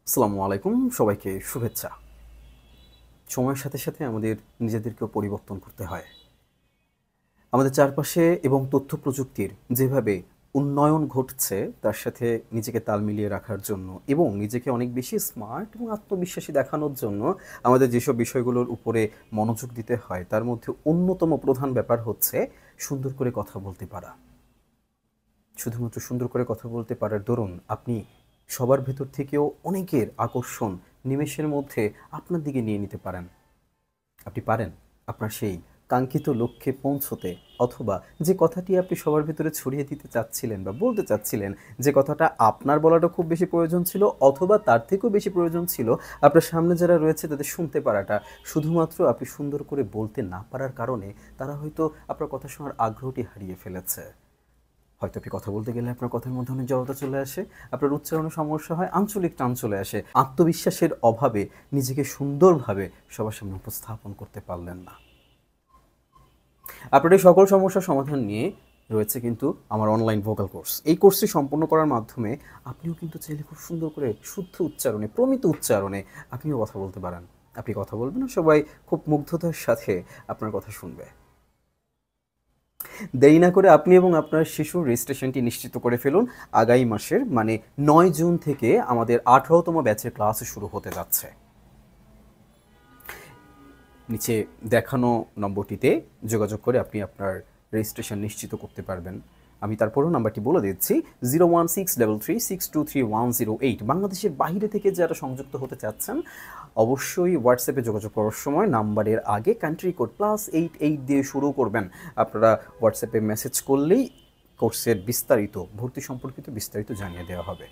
আসসালামু আলাইকুম, সবাইকে শুভেচ্ছা। সময়ের সাথে সাথে আমাদের নিজেদেরকেও পরিবর্তন করতে হয়। আমাদের চারপাশে এবং তথ্য প্রযুক্তির যেভাবে উন্নয়ন ঘটছে তার সাথে নিজেকে তাল মিলিয়ে রাখার জন্য এবং নিজেকে অনেক বেশি স্মার্ট এবং আত্মবিশ্বাসী দেখানোর জন্য আমাদের যেসব বিষয়গুলোর উপরে মনোযোগ দিতে হয় তার মধ্যে অন্যতম প্রধান ব্যাপার হচ্ছে সুন্দর করে কথা বলতে পারা। শুধুমাত্র সুন্দর করে কথা বলতে পারার দরুন আপনি সবার ভেতর থেকেও অনেকের আকর্ষণ নিমেষের মধ্যে আপনার দিকে নিয়ে নিতে পারেন। আপনি পারেন আপনার সেই কাঙ্ক্ষিত লক্ষ্যে পৌঁছতে, অথবা যে কথাটি আপনি সবার ভেতরে ছড়িয়ে দিতে চাচ্ছিলেন বা বলতে চাচ্ছিলেন, যে কথাটা আপনার বলাটা খুব বেশি প্রয়োজন ছিল অথবা তার থেকেও বেশি প্রয়োজন ছিল আপনার সামনে যারা রয়েছে তাদের শুনতে পারাটা, শুধুমাত্র আপনি সুন্দর করে বলতে না পারার কারণে তারা হয়তো আপনার কথা শোনার আগ্রহটি হারিয়ে ফেলেছে। হয়তো আপনি কথা বলতে গেলে আপনার কথার মধ্যে অনেক জড়তা চলে আসে, আপনার উচ্চারণে সমস্যা হয়, আঞ্চলিক টান চলে আসে, আত্মবিশ্বাসের অভাবে নিজেকে সুন্দরভাবে সবার সামনে উপস্থাপন করতে পারলেন না। আপনার এই সকল সমস্যার সমাধান নিয়ে রয়েছে কিন্তু আমার অনলাইন ভোকাল কোর্স। এই কোর্সটি সম্পন্ন করার মাধ্যমে আপনিও কিন্তু চাইলে খুব সুন্দর করে শুদ্ধ উচ্চারণে, প্রমিত উচ্চারণে আপনিও কথা বলতে পারেন। আপনি কথা বলবেন আর সবাই খুব মুগ্ধতার সাথে আপনার কথা শুনবে। দেরি না করে আপনি এবং আপনার শিশুর রেজিস্ট্রেশনটি নিশ্চিত করে ফেলুন। আগামী মাসের মানে ৯ জুন থেকে আমাদের ১৮তম ব্যাচের ক্লাস শুরু হতে যাচ্ছে। নিচে দেখানো নম্বরটিতে যোগাযোগ করে আপনি আপনার রেজিস্ট্রেশন নিশ্চিত করতে পারবেন। আমি তারপরও নাম্বারটি বলে দিচ্ছি, 01633623108। বাংলাদেশের বাইরে থেকে যারা সংযুক্ত হতে চাচ্ছেন অবশ্যই হোয়াটসঅ্যাপে যোগাযোগ করার সময় নাম্বারের আগে কান্ট্রি কোড +88 দিয়ে শুরু করবেন। আপনারা হোয়াটসঅ্যাপে মেসেজ করলেই কোর্সের বিস্তারিত, ভর্তি সম্পর্কিত বিস্তারিত জানিয়ে দেওয়া হবে।